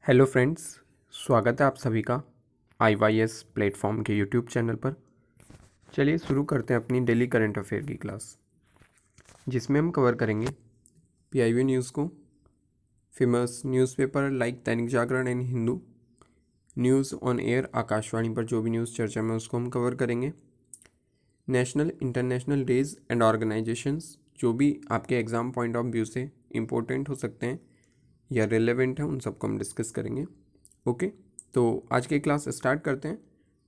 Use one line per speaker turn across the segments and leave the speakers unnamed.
Hello friends, स्वागत है आप सभी का IYS प्लेटफॉर्म के यूट्यूब चैनल पर। चलिए शुरू करते हैं अपनी डेली करंट अफेयर की क्लास, जिसमें हम कवर करेंगे PIB न्यूज़ को, famous newspaper like Dainik Jagran and Hindu, news on air Akashvani पर जो भी न्यूज़ चर्चा में उसको हम कवर करेंगे, national international days and organisations जो भी आपके एग्ज़ाम पॉइंट ऑफ व्यू से इम्पोर्टेंट हो सकते हैं या रिलेवेंट है, उन सबको हम डिस्कस करेंगे। ओके, तो आज की क्लास स्टार्ट करते हैं।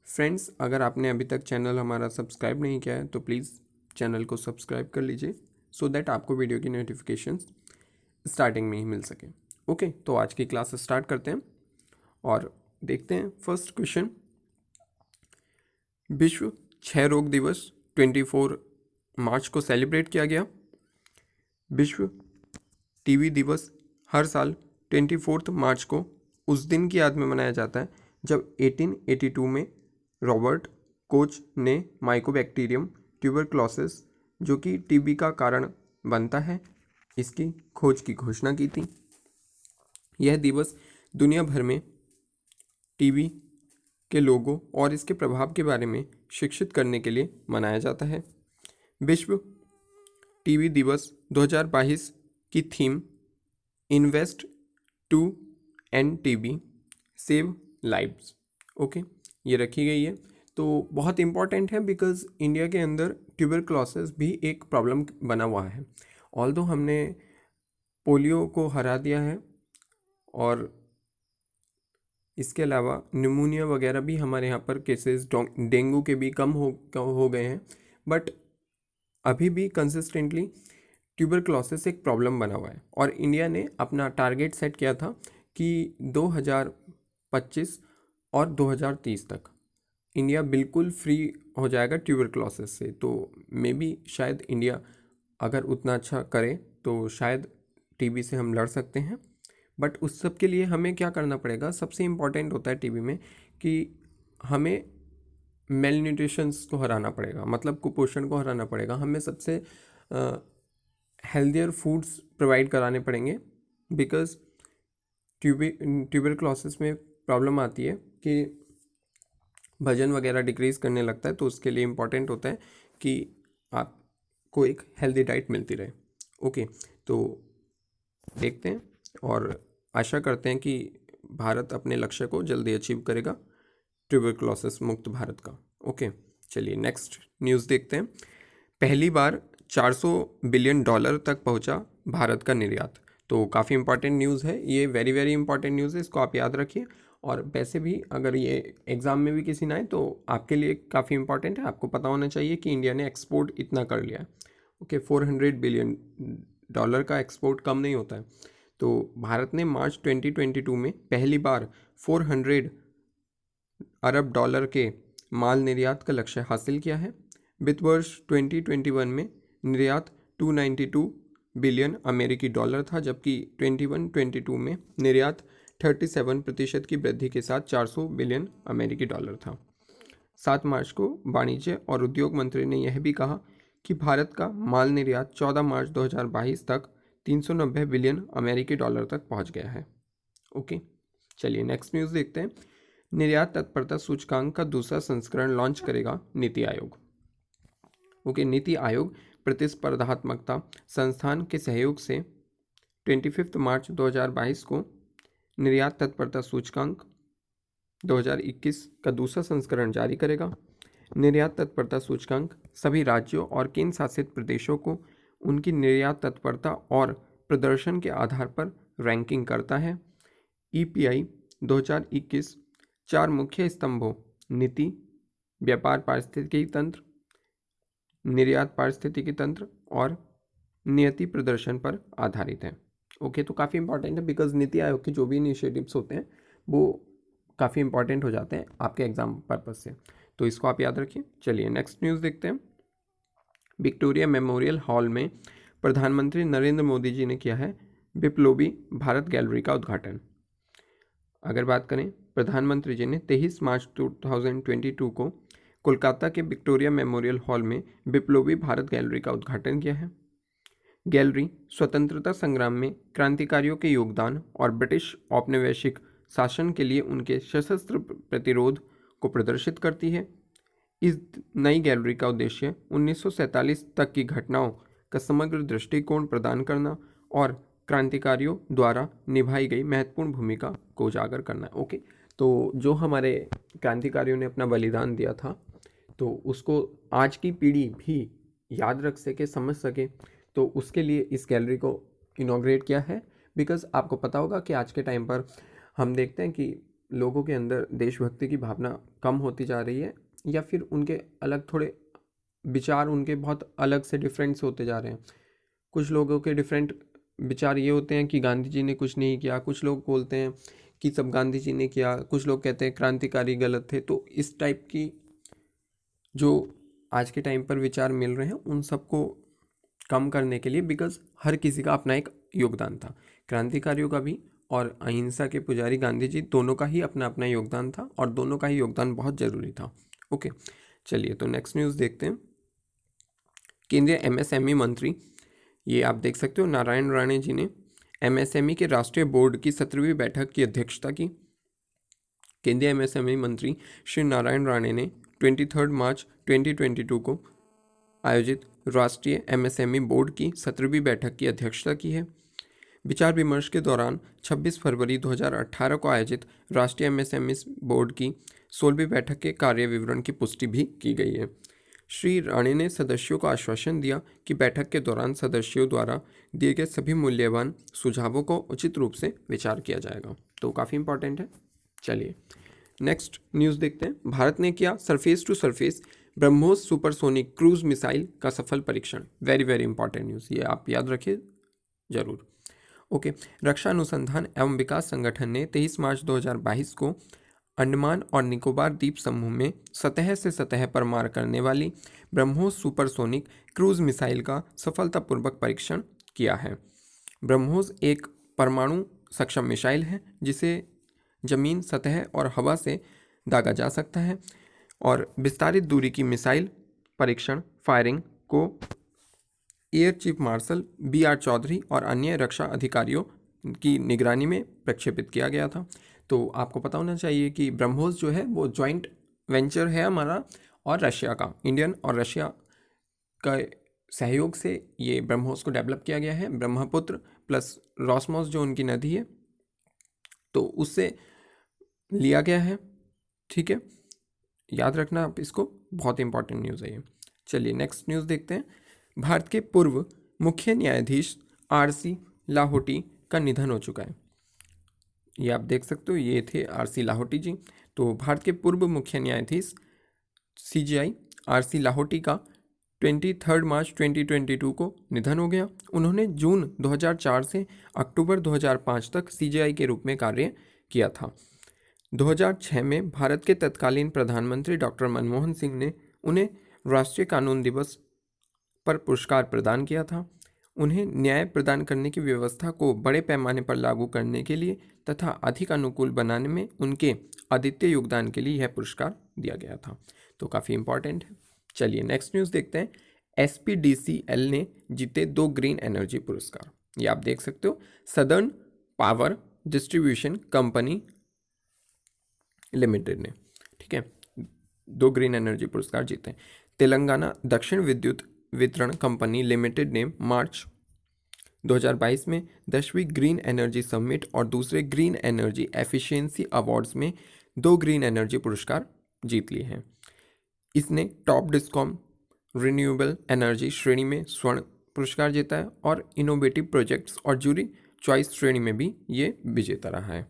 फ्रेंड्स, अगर आपने अभी तक चैनल हमारा सब्सक्राइब नहीं किया है तो प्लीज़ चैनल को सब्सक्राइब कर लीजिए सो दैट आपको वीडियो की नोटिफिकेशंस स्टार्टिंग में ही मिल सके। ओके, तो आज की क्लास स्टार्ट करते हैं और देखते हैं फर्स्ट क्वेश्चन। विश्व क्षय रोग दिवस 24 मार्च को सेलिब्रेट किया गया। विश्व टीबी दिवस हर साल 24 मार्च को उस दिन की याद में मनाया जाता है जब 1882 में रॉबर्ट कोच ने माइकोबैक्टीरियम ट्यूबरक्लोसिस, जो कि टीबी का कारण बनता है, इसकी खोज की घोषणा की थी। यह दिवस दुनिया भर में टीबी के लोगों और इसके प्रभाव के बारे में शिक्षित करने के लिए मनाया जाता है। विश्व टीबी दिवस 2022 की theme invest to end TB save lives, okay, ये रखी गई है। तो बहुत इम्पॉर्टेंट है बिकॉज इंडिया के अंदर ट्यूबरक्लोसिस भी एक प्रॉब्लम बना हुआ है। ऑल्दो हमने पोलियो को हरा दिया है और इसके अलावा निमोनिया वगैरह भी हमारे यहाँ पर केसेस डेंगू के भी कम हो गए हैं, बट अभी भी कंसिस्टेंटली ट्यूबरक्लोसिस एक प्रॉब्लम बना हुआ है और इंडिया ने अपना टारगेट सेट किया था कि 2025 और 2030 तक इंडिया बिल्कुल फ्री हो जाएगा ट्यूबरक्लोसिस से। तो मे बी शायद इंडिया अगर उतना अच्छा करे तो शायद टीबी से हम लड़ सकते हैं, बट उस सब के लिए हमें क्या करना पड़ेगा, सबसे इम्पॉर्टेंट होता है टीबी में कि हमें मेल न्यूट्रिशंस को हराना पड़ेगा, मतलब कुपोषण को हराना पड़ेगा। हमें सबसे हेल्दियर फूड्स प्रोवाइड कराने पड़ेंगे बिकॉज ट्यूबरक्लोसिस में प्रॉब्लम आती है कि वजन वगैरह डिक्रीज़ करने लगता है, तो उसके लिए इम्पॉर्टेंट होता है कि आपको एक हेल्दी डाइट मिलती रहे। ओके, तो देखते हैं और आशा करते हैं कि भारत अपने लक्ष्य को जल्दी अचीव करेगा, ट्यूबरक्लोसिस मुक्त भारत का। ओके, चलिए नेक्स्ट न्यूज़ देखते हैं। पहली बार $400 बिलियन तक पहुंचा भारत का निर्यात। तो काफ़ी इंपॉर्टेंट न्यूज़ है ये, वेरी वेरी इंपॉर्टेंट न्यूज़ है, इसको आप याद रखिए। और वैसे भी अगर ये एग्ज़ाम में भी किसी ना आए तो आपके लिए काफ़ी इंपॉर्टेंट है, आपको पता होना चाहिए कि इंडिया ने एक्सपोर्ट इतना कर लिया है। ओके, $400 बिलियन का एक्सपोर्ट कम नहीं होता है। तो भारत ने मार्च 2022 में पहली बार 400 अरब डॉलर के माल निर्यात का लक्ष्य हासिल किया है। वित्त वर्ष 2021 में निर्यात 292 बिलियन अमेरिकी डॉलर था, जबकि 21-22 में निर्यात 37% की वृद्धि के साथ 400 बिलियन अमेरिकी डॉलर था। 7 मार्च को वाणिज्य और उद्योग मंत्री ने यह भी कहा कि भारत का माल निर्यात 14 मार्च 2022 तक 390 बिलियन अमेरिकी डॉलर तक पहुंच गया है। ओके, चलिए नेक्स्ट न्यूज़ देखते हैं। निर्यात तत्परता सूचकांक का दूसरा संस्करण लॉन्च करेगा नीति आयोग। ओके, नीति आयोग प्रतिस्पर्धात्मकता संस्थान के सहयोग से 25 मार्च 2022 को निर्यात तत्परता सूचकांक 2021 का दूसरा संस्करण जारी करेगा। निर्यात तत्परता सूचकांक सभी राज्यों और केंद्र शासित प्रदेशों को उनकी निर्यात तत्परता और प्रदर्शन के आधार पर रैंकिंग करता है। EPI 2021 4 मुख्य स्तंभों नीति, व्यापार पारिस्थितिकी तंत्र, निर्यात पारिस्थितिकी तंत्र और नियति प्रदर्शन पर आधारित है। ओके, तो काफ़ी इंपॉर्टेंट है बिकॉज नीति आयोग के जो भी इनिशिएटिव्स होते हैं वो काफ़ी इंपॉर्टेंट हो जाते हैं आपके एग्जाम पर्पज से, तो इसको आप याद रखिए। चलिए नेक्स्ट न्यूज़ देखते हैं। विक्टोरिया मेमोरियल हॉल में प्रधानमंत्री नरेंद्र मोदी जी ने किया है बिप्लोबी भारत गैलरी का उद्घाटन। अगर बात करें, प्रधानमंत्री जी ने 23 मार्च 2022 को कोलकाता के विक्टोरिया मेमोरियल हॉल में बिप्लोबी भारत गैलरी का उद्घाटन किया है। गैलरी स्वतंत्रता संग्राम में क्रांतिकारियों के योगदान और ब्रिटिश औपनिवेशिक शासन के लिए उनके सशस्त्र प्रतिरोध को प्रदर्शित करती है। इस नई गैलरी का उद्देश्य 1947 तक की घटनाओं का समग्र दृष्टिकोण प्रदान करना और क्रांतिकारियों द्वारा निभाई गई महत्वपूर्ण भूमिका को उजागर करना है। ओके, तो जो हमारे क्रांतिकारियों ने अपना बलिदान दिया था, तो उसको आज की पीढ़ी भी याद रख सके, समझ सके, तो उसके लिए इस गैलरी को इनॉग्रेट किया है। बिकॉज आपको पता होगा कि आज के टाइम पर हम देखते हैं कि लोगों के अंदर देशभक्ति की भावना कम होती जा रही है, या फिर उनके अलग थोड़े विचार उनके बहुत अलग से डिफरेंट होते जा रहे हैं। कुछ लोगों के डिफरेंट विचार ये होते हैं कि गांधी जी ने कुछ नहीं किया, कुछ लोग बोलते हैं कि सब गांधी जी ने किया, कुछ लोग कहते हैं क्रांतिकारी गलत थे। तो इस टाइप की जो आज के टाइम पर विचार मिल रहे हैं उन सबको कम करने के लिए, बिकॉज हर किसी का अपना एक योगदान था, क्रांतिकारियों का भी और अहिंसा के पुजारी गांधी जी दोनों का ही अपना अपना योगदान था, और दोनों का ही योगदान बहुत ज़रूरी था। ओके, चलिए तो नेक्स्ट न्यूज़ देखते हैं। केंद्रीय एमएसएमई मंत्री, ये आप देख सकते हो, नारायण राणे जी ने एमएसएमई के राष्ट्रीय बोर्ड की 17वीं बैठक की अध्यक्षता की। केंद्रीय एमएसएमई मंत्री श्री नारायण राणे ने 23 मार्च 2022 को आयोजित राष्ट्रीय एमएसएमई बोर्ड की 17वीं बैठक की अध्यक्षता की है। विचार विमर्श के दौरान 26 फरवरी 2018 को आयोजित राष्ट्रीय एमएसएमई बोर्ड की 16वीं बैठक के कार्य विवरण की पुष्टि भी की गई है। श्री राणे ने सदस्यों को आश्वासन दिया कि बैठक के दौरान सदस्यों द्वारा दिए गए सभी मूल्यवान सुझावों को उचित रूप से विचार किया जाएगा। तो काफ़ी इंपॉर्टेंट है। चलिए नेक्स्ट न्यूज़ देखते हैं। भारत ने किया surface to surface BrahMos supersonic cruise missile का सफल परीक्षण। वेरी वेरी इंपॉर्टेंट न्यूज़, ये आप याद रखिए जरूर। ओके, रक्षा अनुसंधान एवं विकास संगठन ने 23 मार्च 2022 को अंडमान और निकोबार द्वीप समूह में सतह से सतह पर मार करने वाली ब्रह्मोस सुपरसोनिक क्रूज मिसाइल का सफलतापूर्वक परीक्षण किया है। ब्रह्मोस एक परमाणु सक्षम मिसाइल है जिसे जमीन, सतह और हवा से दागा जा सकता है, और विस्तारित दूरी की मिसाइल परीक्षण फायरिंग को air chief marshal BR Chaudhary और अन्य रक्षा अधिकारियों की निगरानी में प्रक्षेपित किया गया था। तो आपको पता होना चाहिए कि ब्रह्मोस जो है वो जॉइंट वेंचर है हमारा और रशिया का, इंडियन और रशिया का सहयोग से ये ब्रह्मोस को डेवलप किया गया है। ब्रह्मपुत्र प्लस रॉसमोस जो उनकी नदी है, तो उससे लिया गया है। ठीक है, याद रखना आप इसको, बहुत इंपॉर्टेंट न्यूज़ है ये। चलिए नेक्स्ट न्यूज़ देखते हैं। भारत के पूर्व मुख्य न्यायाधीश RC लाहोटी का निधन हो चुका है। ये आप देख सकते हो, ये थे RC लाहोटी जी। तो भारत के पूर्व मुख्य न्यायाधीश CJI RC लाहोटी का 23 मार्च 2022 को निधन हो गया। उन्होंने जून 2004 से अक्टूबर 2005 तक CJI के रूप में कार्य किया था। 2006 में भारत के तत्कालीन प्रधानमंत्री डॉक्टर मनमोहन सिंह ने उन्हें राष्ट्रीय कानून दिवस पर पुरस्कार प्रदान किया था। उन्हें न्याय प्रदान करने की व्यवस्था को बड़े पैमाने पर लागू करने के लिए तथा अधिक अनुकूल बनाने में उनके अद्वितीय योगदान के लिए यह पुरस्कार दिया गया था। तो काफ़ी इंपॉर्टेंट है। चलिए नेक्स्ट न्यूज़ देखते हैं। SPDCL ने जीते 2 ग्रीन एनर्जी पुरस्कार। ये आप देख सकते हो, southern power distribution company limited ने, ठीक है, 2 ग्रीन एनर्जी पुरस्कार जीते। तेलंगाना दक्षिण विद्युत वितरण कंपनी लिमिटेड ने मार्च 2022 में 10वीं ग्रीन एनर्जी समिट और दूसरे ग्रीन एनर्जी एफिशिएंसी अवार्ड्स में 2 ग्रीन एनर्जी पुरस्कार जीत लिए हैं। इसने टॉप डिस्कॉम रिन्यूएबल एनर्जी श्रेणी में स्वर्ण पुरस्कार जीता है और इनोवेटिव प्रोजेक्ट्स और जूरी चॉइस श्रेणी में भी ये विजेता रहा है।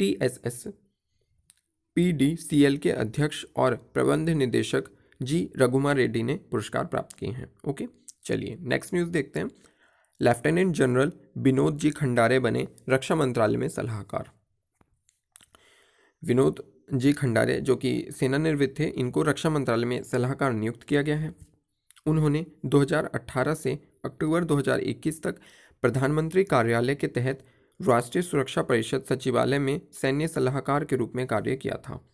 TSS PDCL के अध्यक्ष और प्रबंध निदेशक G रघुमा रेड्डी ने पुरस्कार प्राप्त किए हैं। ओके, चलिए नेक्स्ट न्यूज़ देखते हैं। लेफ्टिनेंट जनरल विनोद जी खंडारे बने रक्षा मंत्रालय में सलाहकार। विनोद जी खंडारे जो कि सेवानिवृत्त थे, इनको रक्षा मंत्रालय में सलाहकार नियुक्त किया गया है। उन्होंने 2018 से अक्टूबर 2021 तक प्रधानमंत्री कार्यालय के तहत राष्ट्रीय सुरक्षा परिषद सचिवालय में सैन्य सलाहकार के रूप में कार्य किया था।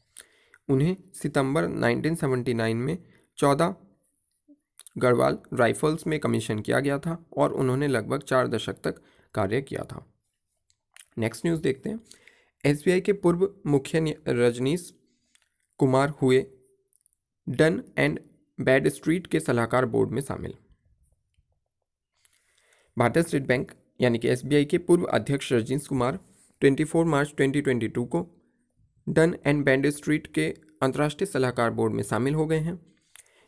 उन्हें सितंबर 1979 में 14 गढ़वाल राइफल्स में कमीशन किया गया था और उन्होंने लगभग 4 दशक तक कार्य किया था। नेक्स्ट न्यूज़ देखते हैं। एसबीआई के पूर्व मुख्य रजनीश कुमार हुए डन एंड ब्रैडस्ट्रीट के सलाहकार बोर्ड में शामिल। भारतीय स्टेट बैंक यानी कि एसबीआई के पूर्व अध्यक्ष रजनीश कुमार 24 मार्च 2022 को डन एंड ब्रैडस्ट्रीट के अंतर्राष्ट्रीय सलाहकार बोर्ड में शामिल हो गए हैं।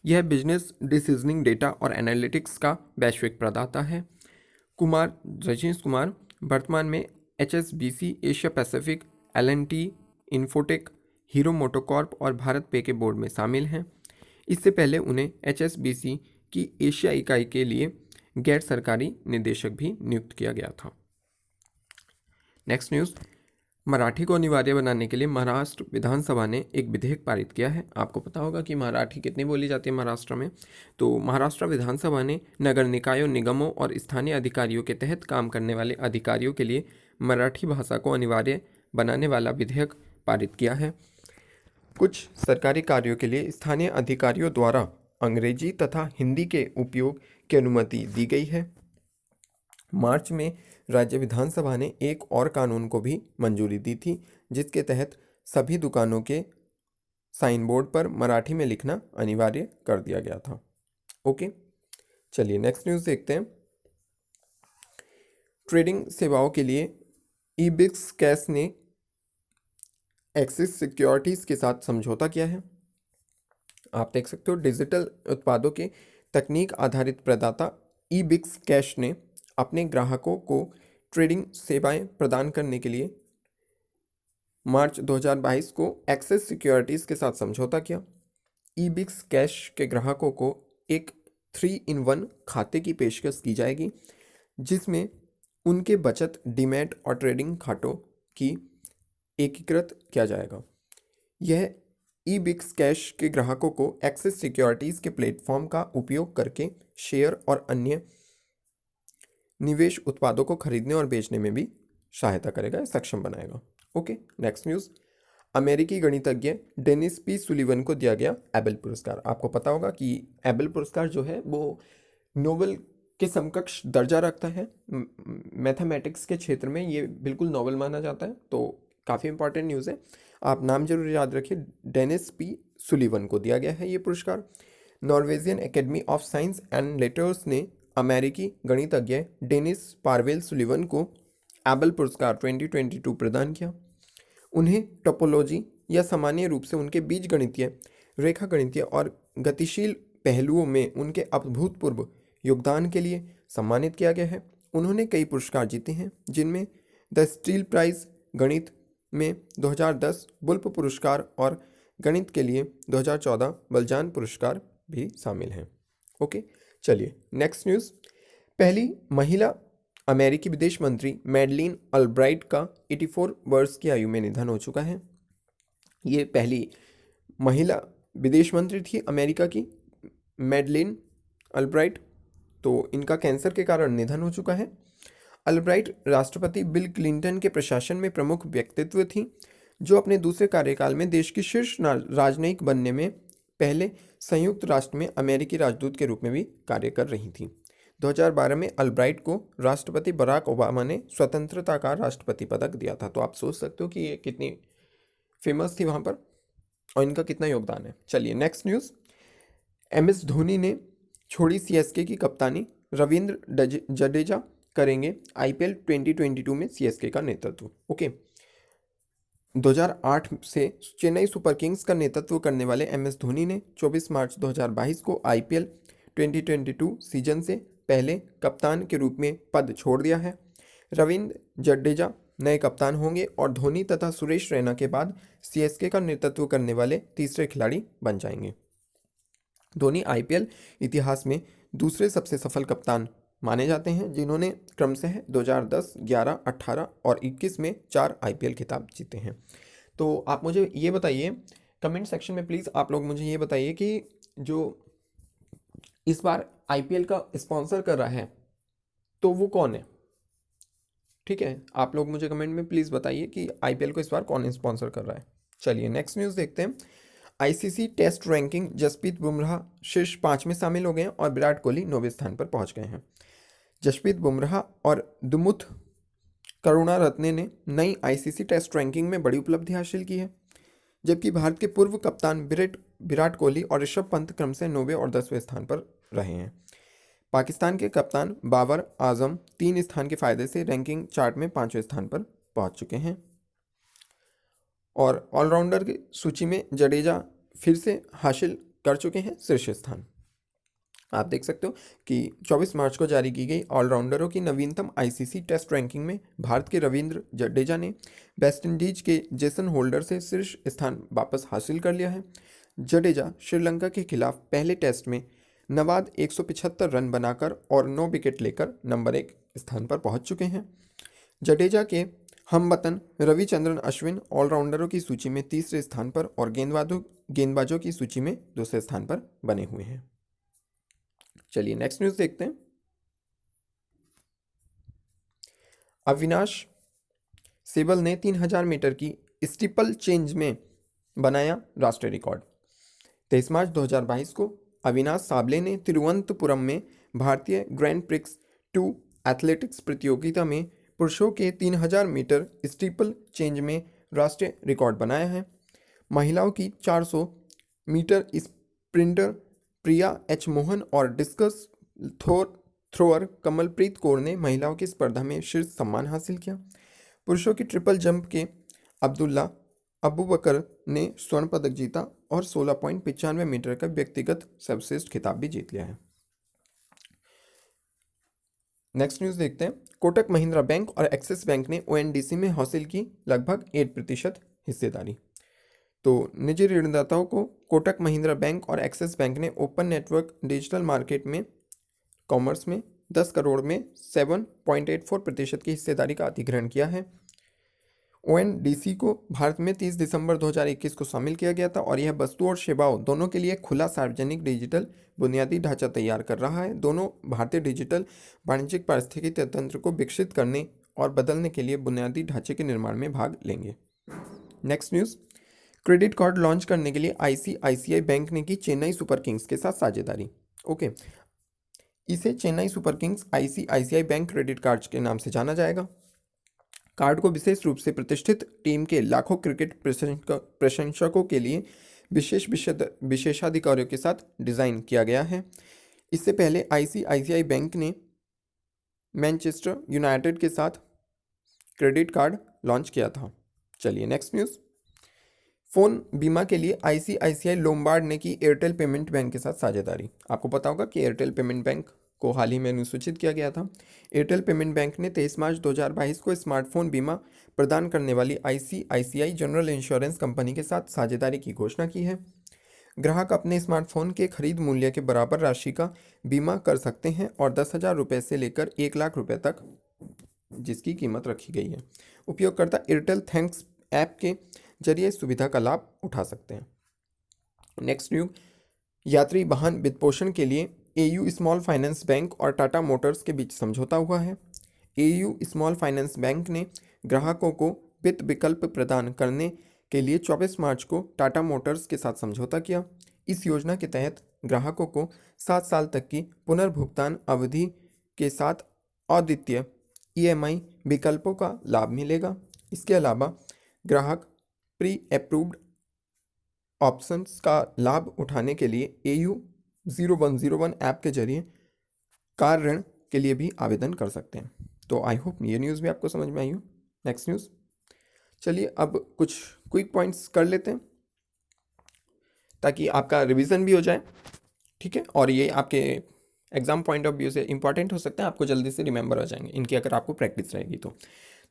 यह बिजनेस डिसीजनिंग डेटा और एनालिटिक्स का वैश्विक प्रदाता है। रजनीश कुमार वर्तमान में HSBC Asia Pacific, L&T, infotech, hero MotoCorp और भारत पे के बोर्ड में शामिल हैं। इससे पहले उन्हें HSBC की एशिया इकाई के लिए गैर सरकारी निदेशक भी नियुक्त किया गया था। नेक्स्ट न्यूज़, मराठी को अनिवार्य बनाने के लिए महाराष्ट्र विधानसभा ने एक विधेयक पारित किया है। आपको पता होगा कि मराठी कितनी बोली जाती है महाराष्ट्र में। तो महाराष्ट्र विधानसभा ने नगर निकायों, निगमों और स्थानीय अधिकारियों के तहत काम करने वाले अधिकारियों के लिए मराठी भाषा को अनिवार्य बनाने वाला विधेयक पारित किया है। कुछ सरकारी कार्यों के लिए स्थानीय अधिकारियों द्वारा अंग्रेजी तथा हिंदी के उपयोग की अनुमति दी गई है। मार्च में राज्य विधानसभा ने एक और कानून को भी मंजूरी दी थी, जिसके तहत सभी दुकानों के साइन बोर्ड पर मराठी में लिखना अनिवार्य कर दिया गया था। ओके, चलिए नेक्स्ट न्यूज़ देखते हैं। ट्रेडिंग सेवाओं के लिए ईबिक्स कैश ने एक्सिस सिक्योरिटीज़ के साथ समझौता किया है। आप देख सकते हो, डिजिटल उत्पादों के तकनीक आधारित प्रदाता ईबिक्स कैश ने अपने ग्राहकों को ट्रेडिंग सेवाएं प्रदान करने के लिए मार्च 2022 को एक्सिस सिक्योरिटीज़ के साथ समझौता किया। ईबिक्स कैश के ग्राहकों को एक 3-in-1 खाते की पेशकश की जाएगी, जिसमें उनके बचत, डीमैट और ट्रेडिंग खातों की एकीकृत किया जाएगा। यह ईबिक्स कैश के ग्राहकों को एक्सिस सिक्योरिटीज़ के प्लेटफॉर्म का उपयोग करके शेयर और अन्य निवेश उत्पादों को खरीदने और बेचने में भी सहायता करेगा, सक्षम बनाएगा। ओके, नेक्स्ट न्यूज़, अमेरिकी गणितज्ञ डेनिस पी सुलिवन को दिया गया एबेल पुरस्कार। आपको पता होगा कि एबेल पुरस्कार जो है वो नोबेल के समकक्ष दर्जा रखता है। मैथमेटिक्स के क्षेत्र में ये बिल्कुल नोबेल माना जाता है, तो काफ़ी इंपॉर्टेंट न्यूज़ है, आप नाम जरूर याद रखिए। डेनिस पी सुलिवन को दिया गया है ये पुरस्कार। Norwegian academy of science and letters ने अमेरिकी गणितज्ञ डेनिस पार्वेल सुलिवन को एबेल पुरस्कार 2022 प्रदान किया। उन्हें टोपोलॉजी या सामान्य रूप से उनके बीजगणितीय, रेखा गणितीय और गतिशील पहलुओं में उनके अभूतपूर्व योगदान के लिए सम्मानित किया गया है। उन्होंने कई पुरस्कार जीते हैं, जिनमें द स्टील प्राइज गणित में 2010 वुल्फ पुरस्कार और गणित के लिए 2014 बलजान पुरस्कार भी शामिल हैं। ओके, चलिए नेक्स्ट न्यूज़, पहली महिला अमेरिकी विदेश मंत्री मैडलिन अल्ब्राइट का 84 वर्ष की आयु में निधन हो चुका है। ये पहली महिला विदेश मंत्री थी अमेरिका की, मैडलिन अल्ब्राइट। तो इनका कैंसर के कारण निधन हो चुका है। अल्ब्राइट राष्ट्रपति बिल क्लिंटन के प्रशासन में प्रमुख व्यक्तित्व थी, जो अपने दूसरे कार्यकाल में देश की शीर्ष राजनयिक बनने में पहले संयुक्त राष्ट्र में अमेरिकी राजदूत के रूप में भी कार्य कर रही थी। 2012 में अल्ब्राइट को राष्ट्रपति बराक ओबामा ने स्वतंत्रता का राष्ट्रपति पदक दिया था। तो आप सोच सकते हो कि ये कितनी फेमस थी वहाँ पर और इनका कितना योगदान है। चलिए नेक्स्ट न्यूज़, MS धोनी ने छोड़ी CSK की कप्तानी, रविंद्र जडेजा करेंगे IPL 2022 में CSK का नेतृत्व। ओके, 2008 से चेन्नई सुपर किंग्स का नेतृत्व करने वाले MS धोनी ने 24 मार्च 2022 को IPL 2022 सीजन से पहले कप्तान के रूप में पद छोड़ दिया है। रविंद्र जडेजा नए कप्तान होंगे और धोनी तथा सुरेश रैना के बाद CSK का नेतृत्व करने वाले तीसरे खिलाड़ी बन जाएंगे। धोनी IPL इतिहास में दूसरे सबसे सफल कप्तान माने जाते हैं, जिन्होंने क्रमशः 2010, 11, 18 और 21 में 4 IPL खिताब जीते हैं। तो आप मुझे ये बताइए कमेंट सेक्शन में, प्लीज़ आप लोग मुझे ये बताइए कि जो इस बार IPL का स्पॉन्सर कर रहा है तो वो कौन है। ठीक है, आप लोग मुझे कमेंट में प्लीज़ बताइए कि IPL को इस बार कौन स्पॉन्सर कर रहा है। चलिए नेक्स्ट न्यूज़ देखते हैं। ICC test ranking, Jasprit Bumrah शीर्ष 5 में शामिल हो गए हैं और विराट कोहली 9वें स्थान पर पहुंच गए हैं। जसप्रीत बुमराह और दुमुथ करुणा रत्ने ने नई आईसीसी टेस्ट रैंकिंग में बड़ी उपलब्धि हासिल की है, जबकि भारत के पूर्व कप्तान विराट कोहली और ऋषभ पंत क्रम से 9वें और 10वें स्थान पर रहे हैं। पाकिस्तान के कप्तान बाबर आजम 3 स्थान के फायदे से रैंकिंग चार्ट में 5वें स्थान पर पहुंच चुके हैं। और ऑलराउंडर की सूची में जडेजा फिर से हासिल कर चुके हैं शीर्ष स्थान। आप देख सकते हो कि 24 मार्च को जारी की गई ऑलराउंडरों की नवीनतम आईसीसी टेस्ट रैंकिंग में भारत के रविंद्र जडेजा ने वेस्टइंडीज के जेसन होल्डर से शीर्ष स्थान वापस हासिल कर लिया है। जडेजा श्रीलंका के खिलाफ पहले टेस्ट में नवाद 175 रन बनाकर और 9 विकेट लेकर नंबर 1 स्थान पर पहुंच चुके हैं। जडेजा के हमवतन रविचंद्रन अश्विन ऑलराउंडरों की सूची में तीसरे स्थान पर और गेंदबाजों की सूची में दूसरे स्थान पर बने हुए हैं। चलिए नेक्स्ट न्यूज देखते हैं। अविनाश सेबल ने 3000 मीटर की स्टीपल चेंज में बनाया राष्ट्रीय रिकॉर्ड। 23 मार्च 2022 को अविनाश साबले ने तिरुवनंतपुरम में भारतीय ग्रैंड प्रिक्स 2 एथलेटिक्स प्रतियोगिता में पुरुषों के 3000 मीटर स्टीपल चेंज में राष्ट्रीय रिकॉर्ड बनाया है। महिलाओं की 400 मीटर स्प्रिंटर प्रिया एच मोहन और डिस्कस थ्रोअर कमलप्रीत कौर ने महिलाओं की स्पर्धा में शीर्ष सम्मान हासिल किया। पुरुषों की ट्रिपल जंप के अब्दुल्ला अबूबकर ने स्वर्ण पदक जीता और 16.95 मीटर का व्यक्तिगत सर्वश्रेष्ठ खिताब भी जीत लिया है। नेक्स्ट न्यूज देखते हैं। कोटक महिंद्रा बैंक और एक्सिस बैंक ने ओएनडीसी में हासिल की लगभग 8% हिस्सेदारी। तो निजी ऋणदाताओं को कोटक महिंद्रा बैंक और एक्सिस बैंक ने ओपन नेटवर्क डिजिटल मार्केट में कॉमर्स में 10 करोड़ में 7.84% की हिस्सेदारी का अधिग्रहण किया है। ओएनडीसी को भारत में 30 दिसंबर 2021 को शामिल किया गया था और यह वस्तु और सेवाओं दोनों के लिए खुला सार्वजनिक डिजिटल बुनियादी ढांचा तैयार कर रहा है। दोनों भारतीय डिजिटल वाणिज्यिक पारिस्थितिकी तंत्र को विकसित करने और बदलने के लिए बुनियादी ढांचे के निर्माण में भाग लेंगे। Next news. Credit card launch करने के लिए आईसीआईसीआई बैंक ने की चेन्नई सुपर किंग्स के साथ साझेदारी। ओके, इसे Chennai super Kings ICICI bank credit card के नाम से जाना जाएगा। कार्ड को विशेष रूप से प्रतिष्ठित टीम के लाखों क्रिकेट प्रशंसकों के लिए विशेषाधिकारियों के साथ डिज़ाइन किया गया है। इससे पहले आईसीआईसीआई बैंक ने मैनचेस्टर यूनाइटेड के साथ क्रेडिट कार्ड लॉन्च किया था। चलिए नेक्स्ट न्यूज़। फ़ोन बीमा के लिए आईसीआईसीआई लोम्बार्ड ने की एयरटेल पेमेंट बैंक के साथ साझेदारी। आपको पता होगा कि एयरटेल पेमेंट बैंक को हाल ही में अनुसूचित किया गया था। एयरटेल पेमेंट बैंक ने 23 मार्च 2022 को स्मार्टफोन बीमा प्रदान करने वाली आईसीआईसीआई जनरल इंश्योरेंस कंपनी के साथ साझेदारी की घोषणा की है। ग्राहक अपने स्मार्टफोन के खरीद मूल्य के बराबर राशि का बीमा कर सकते हैं और 10,000 रुपये से लेकर 1 लाख रुपये तक जिसकी कीमत रखी गई है। उपयोगकर्ता एयरटेल थैंक्स ऐप के जरिए इस सुविधा का लाभ उठा सकते हैं। Next news. यात्री वाहन वित्तपोषण के लिए एयू स्मॉल फाइनेंस बैंक और टाटा मोटर्स के बीच समझौता हुआ है। एयू स्मॉल फाइनेंस बैंक ने ग्राहकों को वित्त विकल्प प्रदान करने के लिए 24 मार्च को टाटा मोटर्स के साथ समझौता किया। इस योजना के तहत ग्राहकों को 7 साल तक की पुनर्भुगतान अवधि के साथ अद्वितीय ईएमआई विकल्पों का लाभ मिलेगा। इसके अलावा ग्राहक प्री अप्रूव्ड ऑप्शंस का लाभ उठाने के लिए एयू 0101 ऐप के जरिए कार ऋण के लिए भी आवेदन कर सकते हैं। तो आई होप ये न्यूज़ भी आपको समझ में आई हो। Next news. चलिए अब कुछ क्विक पॉइंट्स कर लेते हैं ताकि आपका रिवीजन भी हो जाए, ठीक है, और ये आपके एग्जाम पॉइंट ऑफ व्यू से इंपॉर्टेंट हो सकते हैं, आपको जल्दी से रिमेंबर हो जाएंगे इनकी अगर आपको प्रैक्टिस रहेगी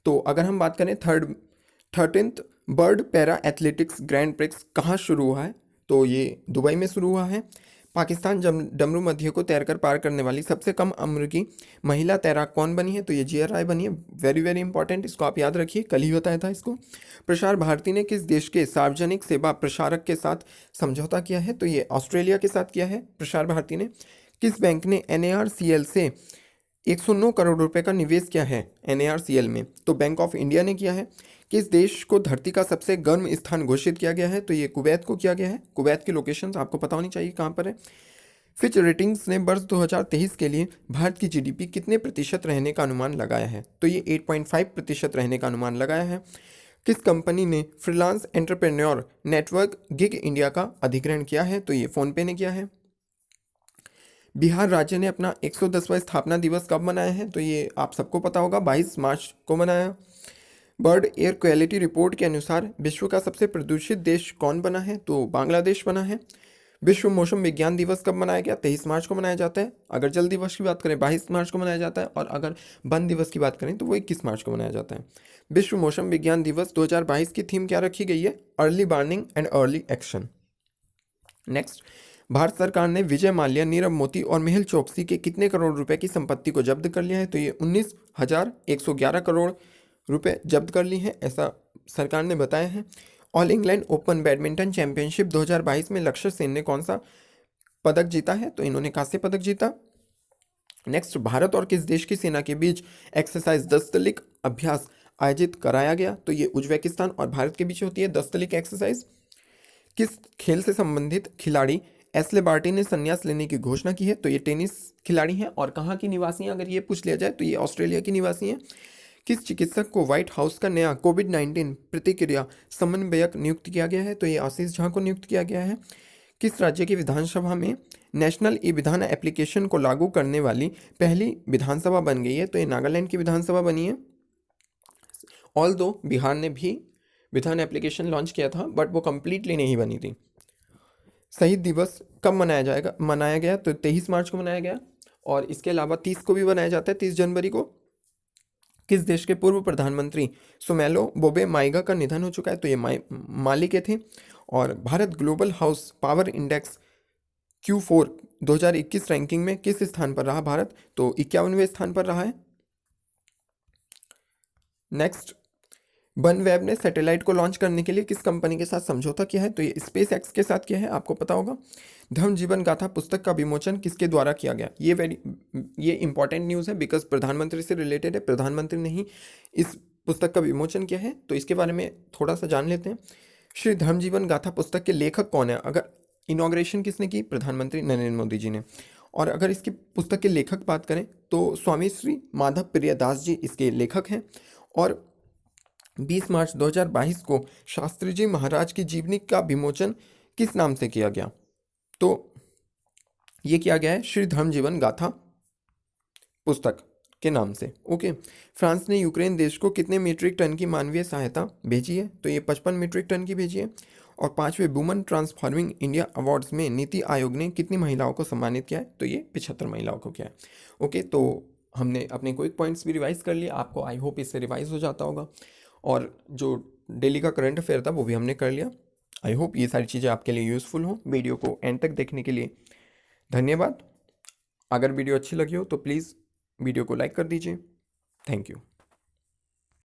तो अगर हम बात करें 13th world para athletics grand prix कहाँ शुरू हुआ है, तो ये दुबई में शुरू हुआ है। पाकिस्तान डमरू मध्य को तैरकर पार करने वाली सबसे कम उम्र की महिला तैराक कौन बनी है, तो ये जिया राय बनी है। वेरी वेरी इंपॉर्टेंट, इसको आप याद रखिए, कल ही बताया था इसको। प्रसार भारती ने किस देश के सार्वजनिक सेवा प्रसारक के साथ समझौता किया है, तो ये ऑस्ट्रेलिया के साथ किया है प्रसार भारती ने। किस बैंक ने NARCL से 109 करोड़ रुपए का निवेश किया है NARCL में, तो बैंक ऑफ इंडिया ने किया है। किस देश को धरती का सबसे गर्म स्थान घोषित किया गया है, तो ये कुवैत को किया गया है। कुवैत की लोकेशन आपको पता होनी चाहिए कहाँ पर है। फिच रेटिंग्स ने वर्ष 2023 के लिए भारत की जीडीपी कितने प्रतिशत रहने का अनुमान लगाया है? तो ये 8.5% रहने का अनुमान लगाया है। किस कंपनी ने freelance entrepreneur network gig India का अधिग्रहण किया है? तो ये फोनपे ने किया है। बिहार राज्य ने अपना 110वां स्थापना दिवस कब मनाया है? तो ये आप सबको पता होगा, 22 मार्च को मनाया। बर्ड एयर क्वालिटी रिपोर्ट के अनुसार विश्व का सबसे प्रदूषित देश कौन बना है? तो बांग्लादेश बना है। विश्व मौसम विज्ञान दिवस कब मनाया गया? 23 मार्च को मनाया जाता है। अगर जल दिवस की बात करें 22 मार्च को मनाया जाता है, और अगर वन दिवस की बात करें तो वो 21 मार्च को मनाया जाता है। विश्व मौसम विज्ञान दिवस 2022 की थीम क्या रखी गई है? Early warning and early action. Next, Bharat सरकार ने विजय माल्या, नीरव मोदी और मेहुल चोकसी के कितने करोड़ रुपए की संपत्ति को जब्त कर लिया है? तो ये 19,111 करोड़ रुपए जब्त कर ली है, ऐसा सरकार ने बताया है। All England open badminton championship 2022 में लक्ष्य सेन ने कौन सा पदक जीता है? तो इन्होंने कांस्य पदक जीता। नेक्स्ट, भारत और किस देश की सेना के बीच एक्सरसाइज दस्तलिक अभ्यास आयोजित कराया गया? तो ये उज्बेकिस्तान और भारत के बीच होती है दस्तलिक एक्सरसाइज। किस खेल से संबंधित खिलाड़ी एस्ले बार्टी ने संन्यास लेने की घोषणा की है? तो ये टेनिस खिलाड़ी हैं, और कहाँ की निवासी हैं अगर ये पूछ लिया जाए तो ये ऑस्ट्रेलिया की निवासी हैं। किस चिकित्सक को व्हाइट हाउस का नया कोविड-19 प्रतिक्रिया समन्वयक नियुक्त किया गया है? तो ये आशीष झा को नियुक्त किया गया है। किस राज्य की विधानसभा में नेशनल ई विधान एप्लीकेशन को लागू करने वाली पहली विधानसभा बन गई है? तो ये नागालैंड की विधानसभा बनी है। ऑल दो बिहार ने भी विधान एप्लीकेशन लॉन्च किया था, बट वो कंप्लीटली नहीं बनी थी। शहीद दिवस कब मनाया गया? तो 23 मार्च को मनाया गया, और इसके अलावा 30 को भी मनाया जाता है, 30 जनवरी को। किस देश के पूर्व प्रधानमंत्री सुमेलो बोबे माइगा का निधन हो चुका है? तो ये माली के थे। और Bharat global house power index Q4 2021 ranking में किस स्थान पर रहा भारत? तो 51वें स्थान पर रहा है। नेक्स्ट, वनवेब ने सैटेलाइट को लॉन्च करने के लिए किस कंपनी के साथ समझौता किया है? तो ये स्पेस एक्स के साथ किया है, आपको पता होगा। धर्म जीवन गाथा पुस्तक का विमोचन किसके द्वारा किया गया? ये इंपॉर्टेंट न्यूज़ है, बिकॉज प्रधानमंत्री से रिलेटेड है। प्रधानमंत्री ने ही इस पुस्तक का विमोचन किया है, तो इसके बारे में थोड़ा सा जान लेते हैं। श्री धर्म जीवन गाथा पुस्तक के लेखक कौन है? अगर इनॉग्रेशन किसने की? प्रधानमंत्री नरेंद्र मोदी जी ने। और अगर इसकी पुस्तक के लेखक बात करें तो स्वामी श्री माधव प्रियदास जी इसके लेखक हैं। और 20 मार्च 2022 को शास्त्री जी महाराज की जीवनी का विमोचन किस नाम से किया गया? तो ये किया गया है श्री धर्म जीवन गाथा पुस्तक के नाम से। ओके। फ्रांस ने यूक्रेन देश को कितने मीट्रिक टन की मानवीय सहायता भेजी है? तो ये 55 मीट्रिक टन की भेजी है। और 5वें वुमेन ट्रांसफॉर्मिंग इंडिया अवार्ड्स में नीति आयोग ने कितनी महिलाओं को सम्मानित किया है? तो ये 75 महिलाओं को किया है। ओके, तो हमने अपने क्विक पॉइंट्स भी रिवाइज कर लिए, आपको आई होप इससे रिवाइज हो जाता होगा। और जो डेली का करंट अफेयर था वो भी हमने कर लिया। आई होप ये सारी चीज़ें आपके लिए यूज़फुल हो। वीडियो को एंड तक देखने के लिए धन्यवाद। अगर वीडियो अच्छी लगी हो तो प्लीज़ वीडियो को लाइक कर दीजिए। Thank you.